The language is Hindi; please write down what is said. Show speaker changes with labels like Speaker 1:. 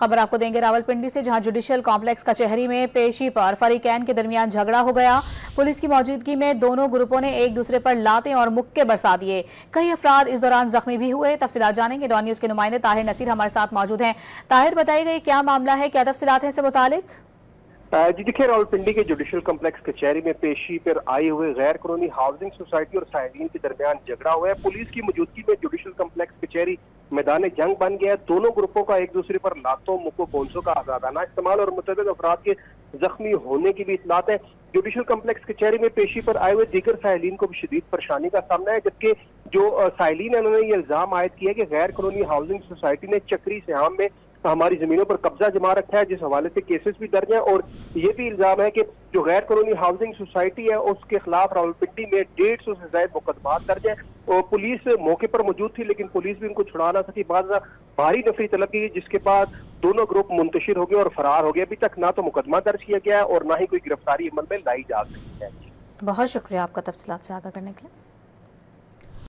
Speaker 1: खबर आपको देंगे रावलपिंडी से, जहां जुडिशियल कॉम्प्लेक्स कचहरी में पेशी पर फरीकैन के दरमियान झगड़ा हो गया। पुलिस की मौजूदगी में दोनों ग्रुपों ने एक दूसरे पर लातें और मुक्के बरसा दिए। कई अफराद इस दौरान जख्मी भी हुए। तफसीलात जानेंगे। डॉन न्यूज के नुमाइंदे ताहिर नसीर हमारे साथ मौजूद हैं। ताहिर, बताइए क्या मामला है, क्या तफसीलात हैं इससे मुतालिक?
Speaker 2: जी देखिए, रावलपिंडी के जुडिशियल कॉम्प्लेक्स कचहरी में पेशी पर आए हुए गैर कानूनी हाउसिंग सोसाइटी और साहिलीन के दरमियान झगड़ा हुआ है। पुलिस की मौजूदगी में जुडिशियल कॉम्प्लेक्स कचहरी मैदान जंग बन गया है। दोनों ग्रुपों का एक दूसरे पर लातों, मुक्कों, बोंसों का आजादाना इस्तेमाल और मुतअद्दिद अफराद के जख्मी होने की भी इत्तलात है। जुडिशियल कॉम्प्लेक्स कचहरी में पेशी पर आए हुए दीगर साहिलीन को भी शदीद परेशानी का सामना है, जबकि जो साहिलीन है उन्होंने ये इल्जाम आयद किया कि गैर कानूनी हाउसिंग सोसाइटी ने चक्री सिहाम में हमारी जमीनों पर कब्जा जमा रखा है, जिस हवाले से केसेस भी दर्ज हैं। और ये भी इल्जाम है कि जो गैर कानूनी हाउसिंग सोसाइटी है उसके खिलाफ रावलपिंडी में 150 से ज्यादा मुकदमात दर्ज है। और पुलिस मौके पर मौजूद थी, लेकिन पुलिस भी उनको छुड़ा ना सकी। बाद भारी नफरी तलब की, जिसके बाद दोनों ग्रुप मुंतशिर हो गए और फरार हो गए। अभी तक ना तो मुकदमा दर्ज किया गया है और ना ही कोई गिरफ्तारी अमल में लाई जा सकती है।
Speaker 1: बहुत शुक्रिया आपका तफसीलात से आगाह करने के लिए।